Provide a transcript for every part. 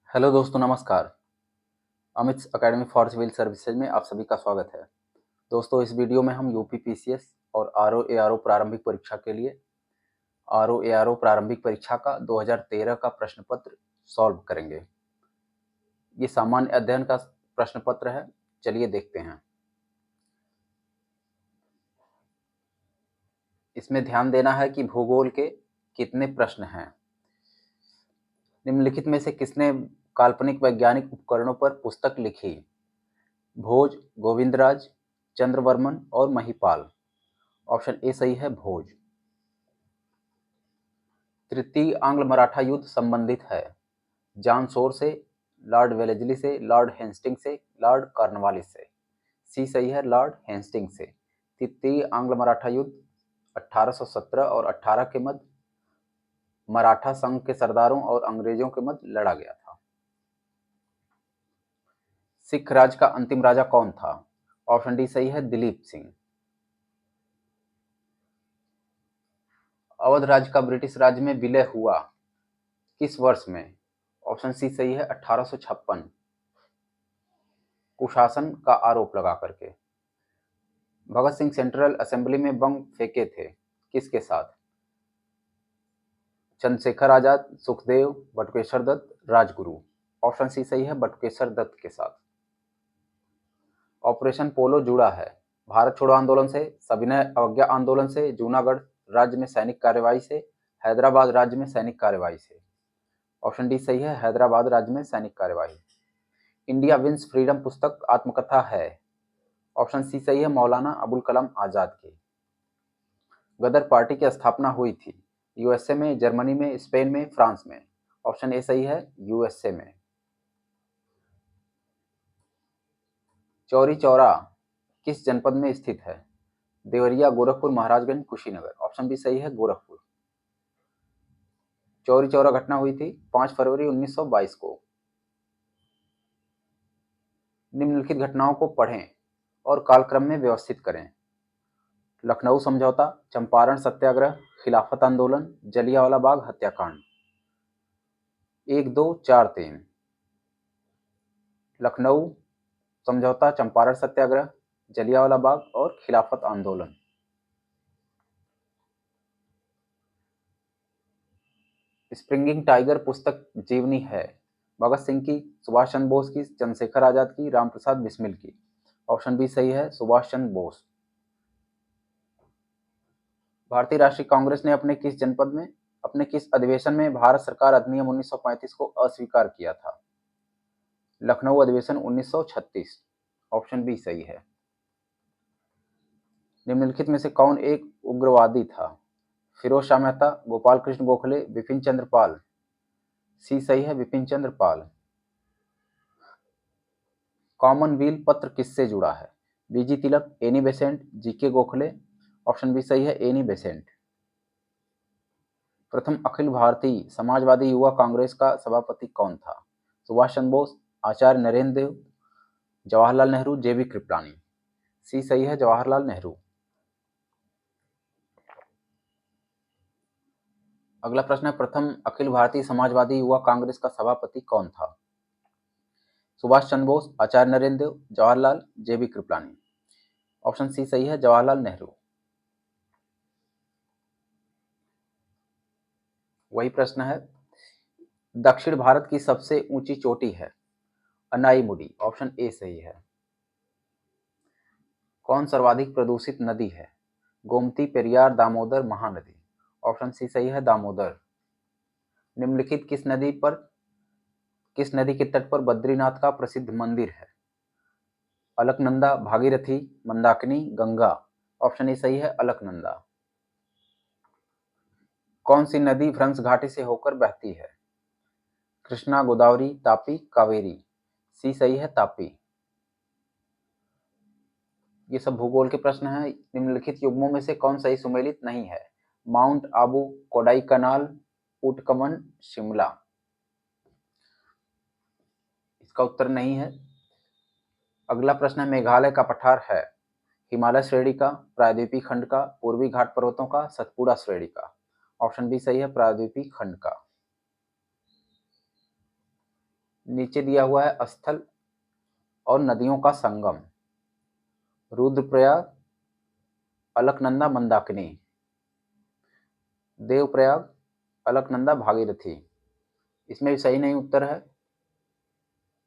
Hello दोस्तों, नमस्कार। अमित्स academy for civil services में आप सभी का स्वागत है। दोस्तों, इस वीडियो में हम यूपी पीसीएस और आरओ प्रारंभिक परीक्षा के लिए आरओ प्रारंभिक परीक्षा का 2013 का प्रश्न पत्र सॉल्व करेंगे। ये सामान्य अध्ययन का प्रश्न पत्र है। चलिए देखते हैं। इसमें ध्यान देना है कि भूगोल के कितने प्रश्न हैं। निम्नलिखित में से किसने काल्पनिक वैज्ञानिक उपकरणों पर पुस्तक लिखी? भोज, गोविंदराज, चंद्रवर्मन और महिपाल। ऑप्शन ए सही है, भोज। तृतीय आंग्ल मराठा युद्ध संबंधित है? जॉन शोर से, लॉर्ड वेलेस्ली से, लॉर्ड हेस्टिंग्स से, लॉर्ड कॉर्नवालिस से। सी सही है, लॉर्ड हेस्टिंग्स से। तृतीय आंग्ल मराठा युद्ध 1817 और 18 के मध्य मराठा संघ के सरदारों और अंग्रेजों के मध्य लड़ा गया था। सिख राज का अंतिम राजा कौन था? ऑप्शन डी सही है, दिलीप सिंह। अवध राज्य का ब्रिटिश राज्य में विलय हुआ किस वर्ष में? ऑप्शन सी सही है, 1856। कुशासन का आरोप लगा करके। भगत सिंह सेंट्रल असेंबली में बम फेंके थे किसके साथ? चंद्रशेखर आजाद, सुखदेव, बटुकेश्वर दत्त, राजगुरु। ऑप्शन सी सही है, बटुकेश्वर दत्त के साथ। ऑपरेशन पोलो जुड़ा है भारत छोड़ो आंदोलन से, सविनय अवज्ञा आंदोलन से, जूनागढ़ राज्य में सैनिक कार्यवाही से, हैदराबाद राज्य में सैनिक कार्यवाही से। ऑप्शन डी सही है, हैदराबाद राज्य में सैनिक कार्यवाही। इंडिया विंस फ्रीडम पुस्तक आत्मकथा है? ऑप्शन सी सही है, मौलाना अबुल कलाम आजाद की। गदर पार्टी की स्थापना हुई थी यूएसए में, जर्मनी में, स्पेन में, फ्रांस में। ऑप्शन ए सही है, यूएसए में। चौरी चौरा किस जनपद में स्थित है? देवरिया, गोरखपुर, महाराजगंज, कुशीनगर। ऑप्शन बी सही है, गोरखपुर। चौरी चौरा घटना हुई थी 5 फरवरी 1922 को। निम्नलिखित घटनाओं को पढ़ें और कालक्रम में व्यवस्थित करें। लखनऊ समझौता, चंपारण सत्याग्रह, खिलाफत आंदोलन, जलियांवाला बाग हत्याकांड। 1, 2, 4, 3। लखनऊ समझौता, चंपारण सत्याग्रह, जलियांवाला बाग और खिलाफत आंदोलन। स्प्रिंगिंग टाइगर पुस्तक जीवनी है? भगत सिंह की, सुभाष चंद्र बोस की, चंद्रशेखर आजाद की, रामप्रसाद बिस्मिल की। ऑप्शन बी सही है, सुभाष चंद्र बोस। भारतीय राष्ट्रीय कांग्रेस ने अपने किस अधिवेशन में भारत सरकार अधिनियम 1935 को अस्वीकार किया था? लखनऊ अधिवेशन 1936। ऑप्शन बी सही है। निम्नलिखित में से कौन एक उग्रवादी था? फिरोज शाह मेहता, गोपाल कृष्ण गोखले, बिपिन चंद्र पाल। सी सही है, बिपिन चंद्र पाल। कॉमनवेल्थ पत्र किससे जुड़ा है? BG Tilak, Annie Besant, GK Gokhale. Option B सही है, एनी बेसेंट। प्रथम अखिल भारतीय समाजवादी युवा कांग्रेस का सभापति कौन था? सुभाष चंद्र बोस, आचार्य नरेंद्र देव, जवाहरलाल नेहरू, जेबी कृपलानी। सी सही है, जवाहरलाल नेहरू। अगला प्रश्न है, प्रथम अखिल भारतीय समाजवादी युवा कांग्रेस का सभापति कौन था? सुभाष चंद्र बोस, आचार्य नरेंद्र देव, जवाहरलाल, जेबी कृपलानी। ऑप्शन सी सही है, जवाहरलाल नेहरू। वही प्रश्न है, दक्षिण भारत की सबसे ऊंची चोटी है? अनाईमुडी। ऑप्शन ए सही है। कौन सर्वाधिक प्रदूषित नदी है? गोमती, पेरियार, दामोदर, महानदी। ऑप्शन सी सही है, दामोदर। निम्नलिखित किस नदी के तट पर बद्रीनाथ का प्रसिद्ध मंदिर है? अलकनंदा, भागीरथी, मंदाकिनी, गंगा। ऑप्शन ए सही है, अलकनंदा। कौन सी नदी भ्रंश घाटी से होकर बहती है? कृष्णा, गोदावरी, तापी, कावेरी। सी सही है, तापी। ये सब भूगोल के प्रश्न हैं। निम्नलिखित युग्मों में से कौन सही सुमेलित नहीं है? माउंट आबू, कोडाईकनाल, उटकमन, शिमला। इसका उत्तर नहीं है। अगला प्रश्न है, मेघालय का पठार है? हिमालय श्रेणी का, प्रायद्वीपीय खंड का, पूर्वी घाट पर्वतों का, सतपुड़ा श्रेणी का। ऑप्शन बी सही है, प्रायद्वीपीय खंड का। नीचे दिया हुआ है स्थल और नदियों का संगम, रुद्रप्रयाग, अलकनंदा मंदाकिनी, देवप्रयाग, अलकनंदा भागीरथी। इसमें भी सही नहीं उत्तर है।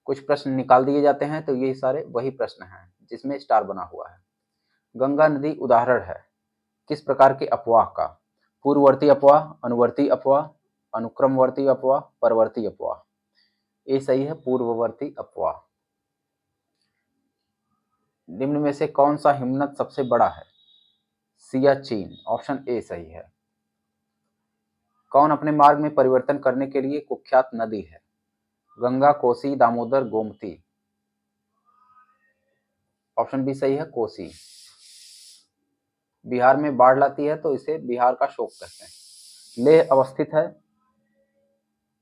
कुछ प्रश्न निकाल दिए जाते हैं तो ये सारे वही प्रश्न हैं जिसमें स्टार बना हुआ है। गंगा नदी उदाहरण है किस प्रकार के अपवाह का? पूर्ववर्ती अपवाह, अनुवर्ती अपवाह, अनुक्रमवर्ती अपवाह, परवर्ती अपवाह। ये सही है, पूर्ववर्ती अपवाह। निम्न में से कौन सा हिमनद सबसे बड़ा है? सियाचिन, ऑप्शन ए सही है। कौन अपने मार्ग में परिवर्तन करने के लिए कुख्यात नदी है? गंगा, कोसी, दामोदर, गोमती। ऑप्शन बी सही है, कोसी। बिहार में बाढ़ लाती है तो इसे बिहार का शोक कहते हैं। लेह अवस्थित है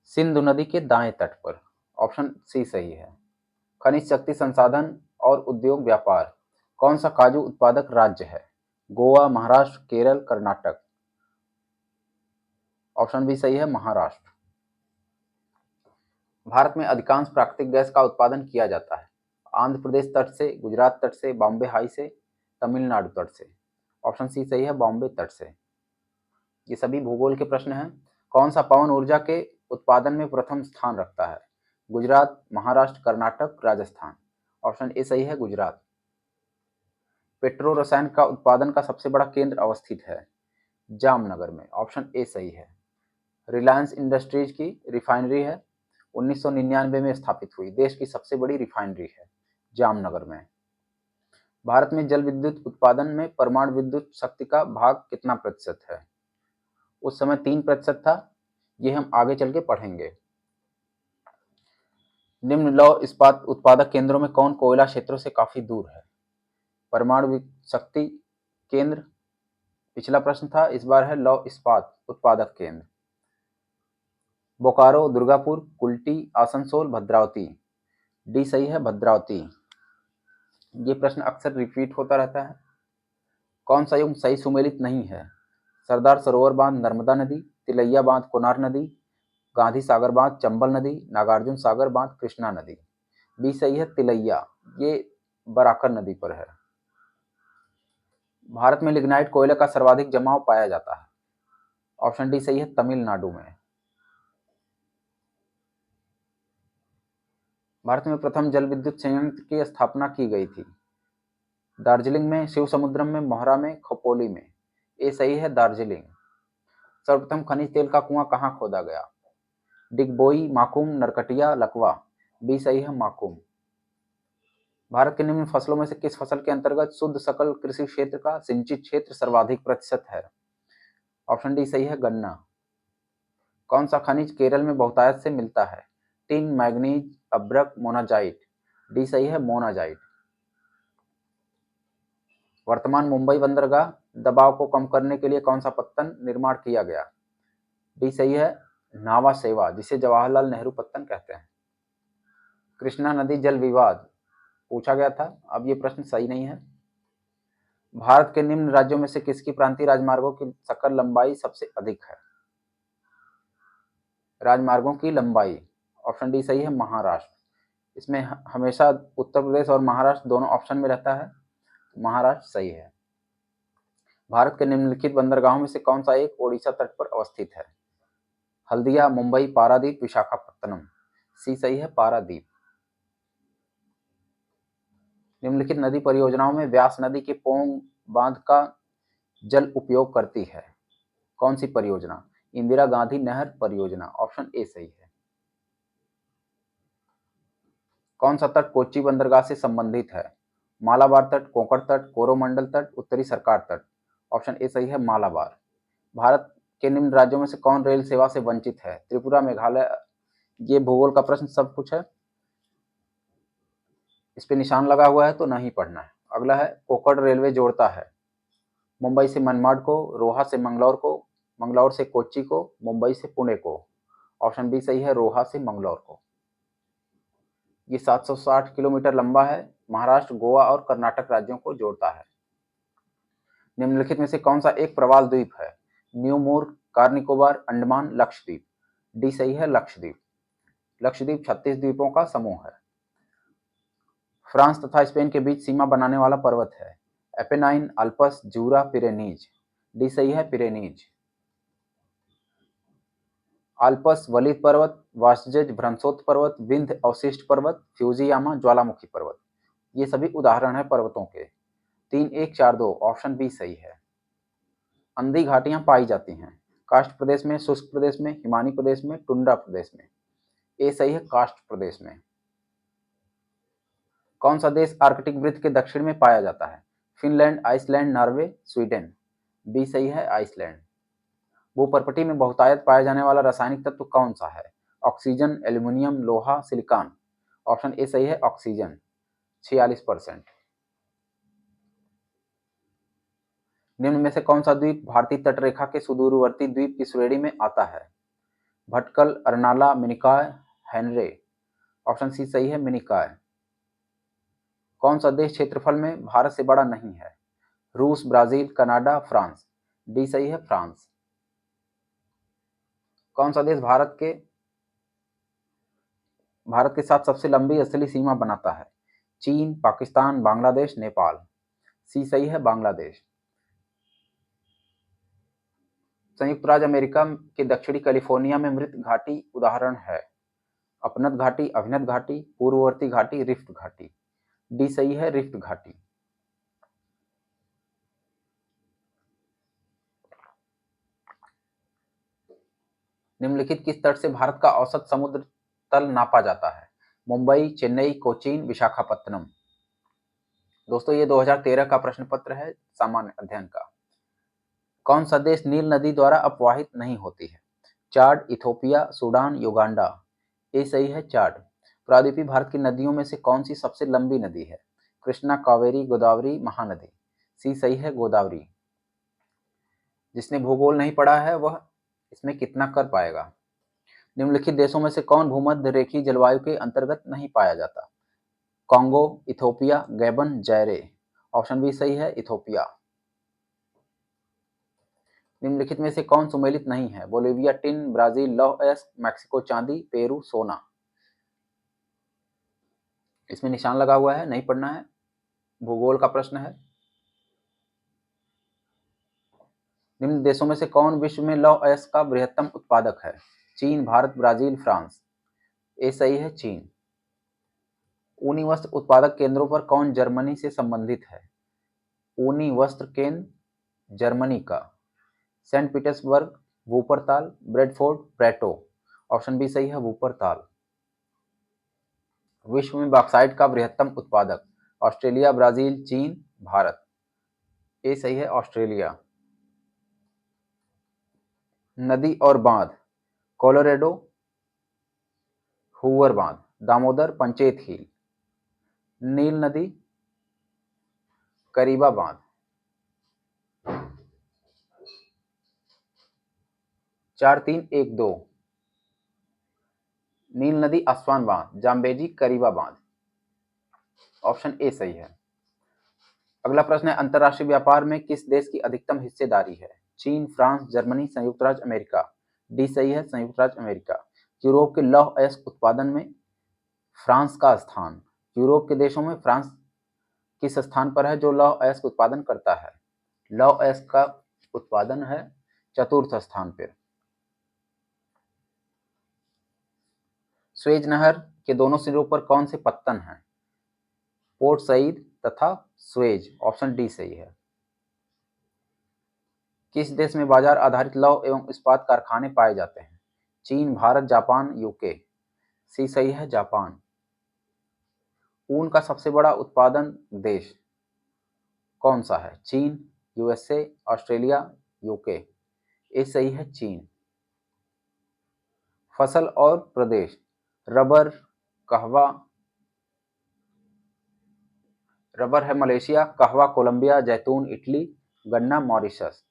सिंधु नदी के दाएं तट पर। ऑप्शन सी सही है। खनिज शक्ति संसाधन और उद्योग व्यापार, कौन सा काजू उत्पादक राज्य है? गोवा, महाराष्ट्र, केरल, कर्नाटक। ऑप्शन बी सही है, महाराष्ट्र। भारत में अधिकांश प्राकृतिक गैस का उत्पादन किया जाता है। आंध्र प्रदेश तट से, गुजरात तट से, बॉम्बे हाई से, तमिलनाडु तट से। ऑप्शन सी सही है, बॉम्बे तट से। ये सभी भूगोल के प्रश्न हैं। कौन सा पवन ऊर्जा के उत्पादन में प्रथम स्थान रखता है? गुजरात, महाराष्ट्र, कर्नाटक, राजस्थान। ऑप्शन ए सही है, गुजरात। पेट्रो रसायन का उत्पादन का सबसे बड़ा केंद्र अवस्थित है जामनगर में। ऑप्शन ए सही है। रिलायंस इंडस्ट्रीज की रिफाइनरी है, 1999 में स्थापित हुई, देश की सबसे बड़ी रिफाइनरी है जामनगर में। भारत में जल विद्युत उत्पादन में परमाणु विद्युत शक्ति का भाग कितना प्रतिशत है? उस समय 3% था, ये हम आगे चल के पढ़ेंगे। निम्न लौह इस्पात उत्पादक केंद्रों में कौन कोयला क्षेत्रों से काफी दूर है? परमाणु शक्ति केंद्र पिछला प्रश्न था, इस बार है लौह इस्पात उत्पादक केंद्र। बोकारो, दुर्गापुर, कुल्टी, आसनसोल, भद्रावती। डी सही है, भद्रावती। ये प्रश्न अक्सर रिपीट होता रहता है। कौन सा युग्म सही सुमेलित नहीं है? सरदार सरोवर बांध नर्मदा नदी, तिलैया बांध कोनार नदी, गांधी सागर बांध चंबल नदी, नागार्जुन सागर बांध कृष्णा नदी। बी सही है, तिलैया, ये बराकर नदी पर है। भारत में लिग्नाइट कोयले का सर्वाधिक जमाव पाया जाता है। ऑप्शन डी सही है, तमिलनाडु में। भारत में प्रथम जल विद्युत संयंत्र की स्थापना की गई थी। दार्जिलिंग में, शिव समुद्रम में, मोहरा में, खपोली में। ए सही है, दार्जिलिंग। सर्वप्रथम खनिज तेल का कुआं कहाँ खोदा गया? डिगबोई, माकुम, नरकटिया, लकवा। बी सही है, माकुम। भारत के निम्न फसलों में से किस फसल के अंतर्गत शुद्ध सकल कृषि क्षेत्र का सिंचित क्षेत्र सर्वाधिक प्रतिशत है? ऑप्शन डी सही है, गन्ना। कौन सा खनिज केरल में बहुतायत से मिलता है? टिन, मैग्नीज, अब्रक, मोनाजाइट। डी सही है, मोनाजाइट। वर्तमान मुंबई बंदरगाह दबाव को कम करने के लिए कौन सा पत्तन निर्माण किया गया? डी सही है, नावा सेवा, जिसे जवाहरलाल नेहरू पत्तन कहते हैं। कृष्णा नदी जल विवाद पूछा गया था, अब ये प्रश्न सही नहीं है। भारत के निम्न राज्यों में से किसकी प्रांतीय राजमार्गों की सकल लंबाई सबसे अधिक है? राजमार्गों की लंबाई, ऑप्शन डी सही है, महाराष्ट्र। इसमें हमेशा उत्तर प्रदेश और महाराष्ट्र दोनों ऑप्शन में रहता है, महाराष्ट्र सही है। भारत के निम्नलिखित बंदरगाहों में से कौन सा एक ओडिशा तट पर अवस्थित है? हल्दिया, मुंबई, पारादीप, विशाखापत्तनम। सी सही है, पारादीप। निम्नलिखित नदी परियोजनाओं में व्यास नदी के पोंग बांध का जल उपयोग करती है। कौन सी परियोजना? इंदिरा गांधी नहर परियोजना। ऑप्शन ए सही है। कौन सा तट कोच्चि बंदरगाह से संबंधित है? मालाबार तट, कोंकण तट, कोरोमंडल तट, उत्तरी सरकार तट। ऑप्शन ए सही है, मालाबार। भारत के निम्न राज्यों में से कौन रेल सेवा से वंचित है? त्रिपुरा, मेघालय। ये भूगोल का प्रश्न सब कुछ है, इस पे निशान लगा हुआ है तो नहीं पढ़ना है। अगला है, कोंकण रेलवे जोड़ता है मुंबई से मनमाड को, रोहा से मंगलौर को, मंगलौर से कोच्चि को, मुंबई से पुणे को। ऑप्शन बी सही है, रोहा से मंगलौर को। ये 760 किलोमीटर लंबा है, महाराष्ट्र, गोवा और कर्नाटक राज्यों को जोड़ता है। निम्नलिखित में से कौन सा एक प्रवाल द्वीप है? न्यू मूर, कार निकोबार, अंडमान, लक्षद्वीप। डी सही है, लक्षद्वीप। लक्षद्वीप 36 द्वीपों का समूह है। फ्रांस तथा स्पेन के बीच सीमा बनाने वाला पर्वत है एपेनाइन, अल्पस, जूरा, पिरेनीज। डी सही है, पिरेनीज। अल्पस वलित पर्वत, वासजज भ्रंशोत पर्वत, विंध्य अवशिष्ट पर्वत, फ्यूजियामा ज्वालामुखी पर्वत। ये सभी उदाहरण है पर्वतों के। 3-1-4-2 ऑप्शन बी सही है। अंधी घाटियां पाई जाती हैं कास्ट प्रदेश में, शुष्क प्रदेश में, हिमानी प्रदेश में, टुंड्रा प्रदेश में। ए सही है, कास्ट प्रदेश में। कौन सा देश आर्कटिक वृत्त के दक्षिण में पाया जाता है? Finland, Iceland, Norway, Sweden. B सही है, आइसलैंड। भूपर्पटी में बहुतायत पाया जाने वाला रासायनिक तत्व कौन सा है? ऑक्सीजन, एल्यूमिनियम, लोहा, सिलिकॉन। ऑप्शन ए सही है, ऑक्सीजन 46%। निम्न में से कौन सा द्वीप भारतीय तटरेखा के सुदूरवर्ती द्वीप की श्रेणी में आता है? भटकल, अरनाला, मिनिकॉय, हेनरे। ऑप्शन सी सही है, मिनिकॉय। कौन सा देश क्षेत्रफल में भारत से बड़ा नहीं है? रूस, ब्राजील, कनाडा, फ्रांस। डी सही है, फ्रांस। कौन सा देश भारत के साथ सबसे लंबी स्थलीय सीमा बनाता है? चीन, पाकिस्तान, बांग्लादेश, नेपाल। सी सही है, बांग्लादेश। संयुक्त राज्य अमेरिका के दक्षिणी कैलिफोर्निया में मृत घाटी उदाहरण है? अपनत घाटी, अभिनत घाटी, पूर्ववर्ती घाटी, रिफ्ट घाटी। डी सही है, रिफ्ट घाटी। निम्नलिखित किस तट से भारत का औसत समुद्र तल नापा जाता है? मुंबई, चेन्नई, कोचीन, विशाखापत्तनम। दोस्तों ये 2013 का प्रश्न पत्र है सामान्य अध्ययन का। कौन सा देश नील नदी द्वारा अपवाहित नहीं होती है? चाड, इथोपिया, सूडान, युगांडा। ए सही है, चाड। प्रायद्वीपीय भारत की नदियों में से कौन सी सबसे लंबी नदी है? कृष्णा, कावेरी, गोदावरी, महानदी। सी सही है, गोदावरी। जिसने भूगोल नहीं पढ़ा है वह इसमें कितना कर पाएगा? निम्नलिखित देशों में से कौन भूमध्य रेखीय जलवायु के अंतर्गत नहीं पाया जाता? Congo, Ethiopia, Gabon, Zaire. Option B सही है, इथोपिया। निम्नलिखित में से कौन सुमेलित नहीं है? बोलिविया टिन, ब्राजील लौह अयस्क, मैक्सिको चांदी, पेरू सोना। इसमें निशान लगा हुआ है, नहीं पढ़ना है, भूगोल का प्रश्न है। निम्न देशों में से कौन विश्व में लौह अयस्क का बृहत्तम उत्पादक है? चीन, भारत, ब्राजील, फ्रांस। ए सही है, चीन। ऊनी वस्त्र उत्पादक केंद्रों पर कौन जर्मनी से संबंधित है? ऊनी वस्त्र केंद्र जर्मनी का Saint Petersburg, Wuppertal, Bradford, Prato. Option B सही है, वूपरताल। विश्व में बॉक्साइट का बृहत्तम उत्पादक? ऑस्ट्रेलिया, ब्राजील, चीन, भारत। ए सही है, ऑस्ट्रेलिया। नदी और बांध? कोलोरेडो, हूवर बांध, दामोदर, पंचेत हिल। नील नदी, करीबा बांध। 4-3-1-2 नील नदी, आसवान बांध, जाम्बेजी, करीबा बांध। ऑप्शन ए सही है। अगला प्रश्न है, अंतरराष्ट्रीय व्यापार में किस देश की अधिकतम हिस्सेदारी है? चीन, फ्रांस, जर्मनी, संयुक्त राज्य अमेरिका। डी सही है, संयुक्त राज्य अमेरिका। यूरोप के लौह अयस्क उत्पादन में फ्रांस का स्थान? यूरोप के देशों में फ्रांस किस स्थान पर है जो लौह अयस्क उत्पादन करता है? लौह अयस्क का उत्पादन है चतुर्थ स्थान पर। स्वेज नहर के दोनों सिरों पर कौन से पत्तन हैं? पोर्ट सईद तथा स्वेज। ऑप्शन डी सही है। किस देश में बाजार आधारित लौह एवं इस्पात कारखाने पाए जाते हैं? चीन, भारत, जापान, यूके। सी सही है, जापान। ऊन का सबसे बड़ा उत्पादन देश कौन सा है? चीन, यूएसए, ऑस्ट्रेलिया, यूके। ए सही है, चीन। फसल और प्रदेश? रबर, कहवा। रबर है मलेशिया, कहवा कोलंबिया, जैतून इटली, गन्ना मॉरिशस।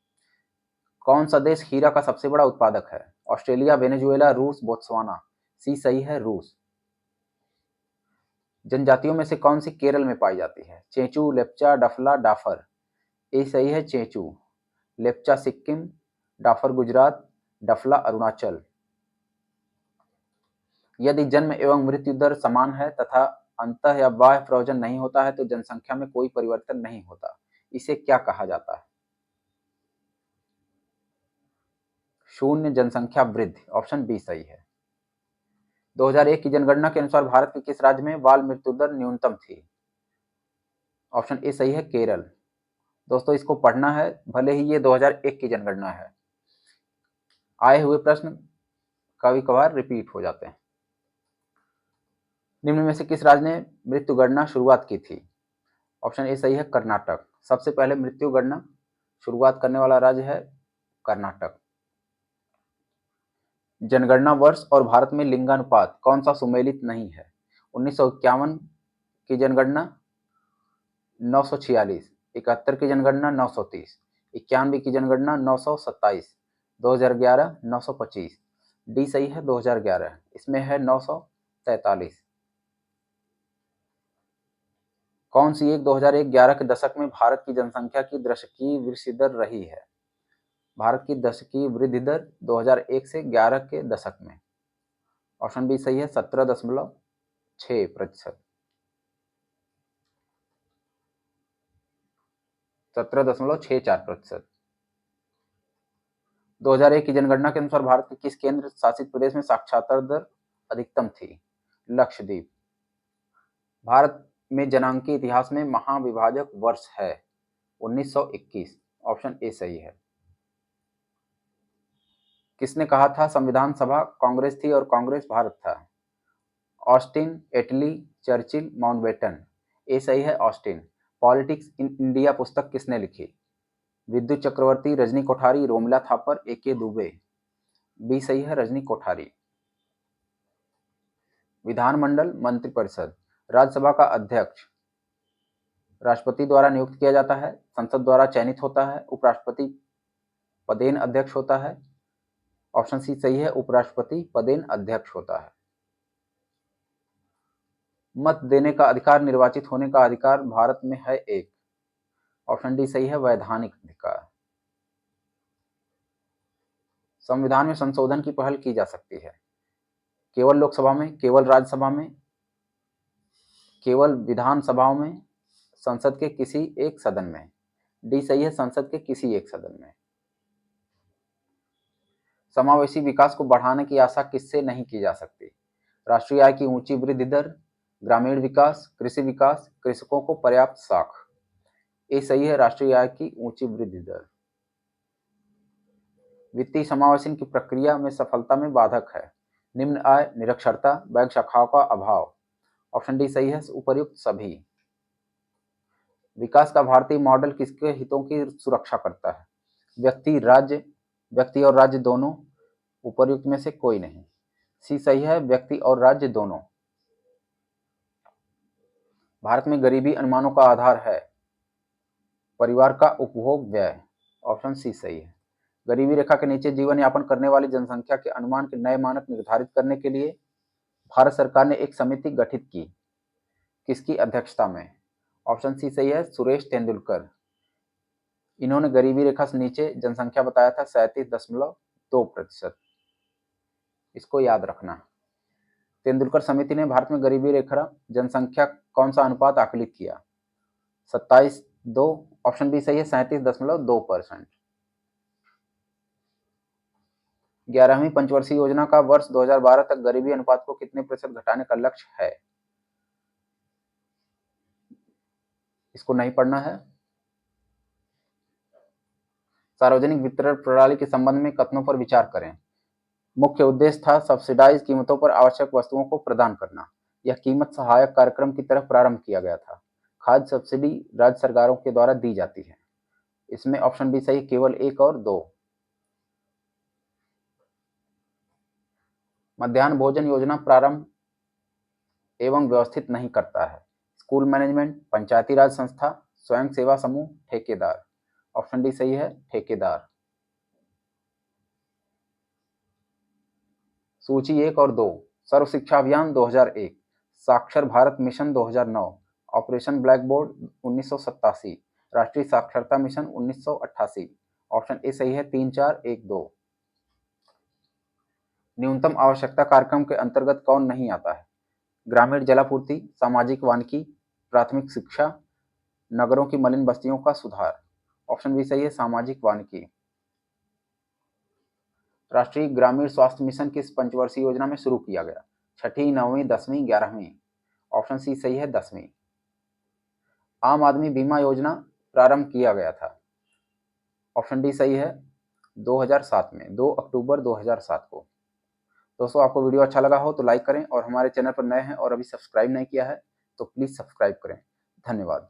कौन सा देश हीरा का सबसे बड़ा उत्पादक है? ऑस्ट्रेलिया, वेनेजुएला, रूस, बोत्सवाना। सी सही है, रूस। जनजातियों में से कौन सी केरल में पाई जाती है? चेंचू, लेप्चा, डफला, डाफर। ए सही है, चेंचू। लेप्चा सिक्किम, डाफर गुजरात, डफला अरुणाचल। यदि जन्म एवं मृत्यु दर समान है तथा अंतः या बाह्य प्रयोजन नहीं होता है तो जनसंख्या में कोई परिवर्तन नहीं होता। इसे क्या कहा जाता है? शून्य जनसंख्या वृद्धि। ऑप्शन बी सही है। 2001 की जनगणना के अनुसार भारत के किस राज्य में बाल मृत्यु दर न्यूनतम थी? ऑप्शन ए सही है, केरल। दोस्तों इसको पढ़ना है, भले ही ये 2001 की जनगणना है। आए हुए प्रश्न कभी कभार रिपीट हो जाते हैं। निम्न में से किस राज्य ने मृत्यु गणना शुरुआत की थी? ऑप्शन ए सही है, कर्नाटक। सबसे पहले मृत्यु गणना शुरुआत करने वाला राज्य है कर्नाटक। जनगणना वर्ष और भारत में लिंगानुपात कौन सा सुमेलित नहीं है? 1951 की जनगणना 946, 71 की जनगणना 930, 91 की जनगणना 927, 2011 925। डी सही है 2011, इसमें है 943। कौन सी एक 2011 के दशक में भारत की जनसंख्या की दशकीय वृद्धि दर रही है? भारत की दशकीय वृद्धि दर 2001 से 11 के दशक में। ऑप्शन बी सही है, 17.6%। 17.64%। 2001 की जनगणना के अनुसार भारत के किस केंद्र शासित प्रदेश में साक्षरता दर अधिकतम थी? लक्षद्वीप। भारत में जनांकीय इतिहास में महाविभाजक वर्ष है 1921। ऑप्शन ए सही है। किसने कहा था संविधान सभा कांग्रेस थी और कांग्रेस भारत था? ऑस्टिन, एटली, चर्चिल, माउंटबेटन। ए सही है, ऑस्टिन। पॉलिटिक्स इन इंडिया पुस्तक किसने लिखी? विद्युत चक्रवर्ती, रजनी कोठारी, रोमिला थापर, ए के दुबे। बी सही है, रजनी कोठारी। विधानमंडल मंत्रिपरिषद। राज्यसभा का अध्यक्ष राष्ट्रपति द्वारा नियुक्त किया जाता है, संसद द्वारा चयनित होता है, उपराष्ट्रपति पदेन अध्यक्ष होता है। ऑप्शन सी सही है, उपराष्ट्रपति पदेन अध्यक्ष होता है। मत देने का अधिकार निर्वाचित होने का अधिकार भारत में है एक। ऑप्शन डी सही है, वैधानिक अधिकार। संविधान में संशोधन की पहल की जा सकती है केवल लोकसभा में, केवल राज्यसभा में, केवल विधानसभाओं में, संसद के किसी एक सदन में। डी सही है, संसद के किसी एक सदन में। समावेशी विकास को बढ़ाने की आशा किससे नहीं की जा सकती? राष्ट्रीय आय की ऊंची वृद्धि दर, ग्रामीण विकास, कृषि विकास, कृषकों को पर्याप्त साख। ये सही है, राष्ट्रीय आय की ऊंची वृद्धि दर। वित्तीय समावेशन की प्रक्रिया में सफलता में बाधक है निम्न आय, निरक्षरता, बैंक शाखाओं का अभाव। ऑप्शन डी सही है, उपर्युक्त सभी। विकास का भारतीय मॉडल किसके हितों की सुरक्षा करता है? व्यक्ति और राज्य दोनों, उपर्युक्त में से कोई नहीं। सी सही है, व्यक्ति और राज्य दोनों। भारत में गरीबी अनुमानों का आधार है परिवार का उपभोग व्यय। ऑप्शन सी सही है। गरीबी रेखा के नीचे जीवन यापन करने वाली जनसंख्या के अनुमान के नए मानक निर्धारित करने के लिए भारत सरकार ने एक समिति गठित की, किसकी अध्यक्षता में? ऑप्शन सी सही है, सुरेश तेंदुलकर। इन्होंने गरीबी रेखा से नीचे जनसंख्या बताया था 37.2%। इसको याद रखना। तेंदुलकर समिति ने भारत में गरीबी रेखा जनसंख्या कौन सा अनुपात आकलित किया? 27.2। ऑप्शन बी सही है, 37.2%। 11वीं पंचवर्षीय योजना का वर्ष 2012 तक गरीबी अनुपात को कितने प्रतिशत घटाने का लक्ष्य है? इसको नहीं पढ़ना है। सार्वजनिक वितरण प्रणाली के संबंध में कथनों पर विचार करें। मुख्य उद्देश्य था सब्सिडाइज कीमतों पर आवश्यक वस्तुओं को प्रदान करना। यह कीमत सहायक कार्यक्रम की तरफ प्रारंभ किया गया था। खाद्य सब्सिडी राज्य सरकारों के द्वारा दी जाती है। इसमें ऑप्शन बी सही, केवल 1 और 2। मध्याह्न भोजन योजना प्रारंभ एवं व्यवस्थित नहीं करता है। स्कूल मैनेजमेंट, पंचायती राज संस्था, स्वयं सेवा समूह, ठेकेदार। ऑप्शन डी सही है, ठेकेदार। सूची 1 और 2। सर्व शिक्षा अभियान 2001, साक्षर Bharat mission 2009, operation black board 1987, राष्ट्रीय साक्षरता मिशन 1988। ऑप्शन ए सही है, 3, 4, 1, 2। न्यूनतम आवश्यकता कार्यक्रम के अंतर्गत कौन नहीं आता है? ग्रामीण जलापूर्ति, सामाजिक वानिकी, प्राथमिक शिक्षा, नगरों की मलिन बस्तियों का सुधार। ऑप्शन बी सही है, सामाजिक वानिकी। राष्ट्रीय ग्रामीण स्वास्थ्य मिशन किस पंचवर्षीय योजना में शुरू किया गया? छठी, 9वीं, 10वीं, 11वीं। ऑप्शन सी सही है, 10वीं। आम आदमी बीमा योजना प्रारंभ किया गया था। ऑप्शन डी सही है, 2007 में, 2 अक्टूबर 2007 को। दोस्तों, आपको वीडियो अच्छा लगा हो तो लाइक करें और हमारे चैनल पर नए हैं और अभी सब्सक्राइब नहीं किया है तो प्लीज़ सब्सक्राइब करें। धन्यवाद।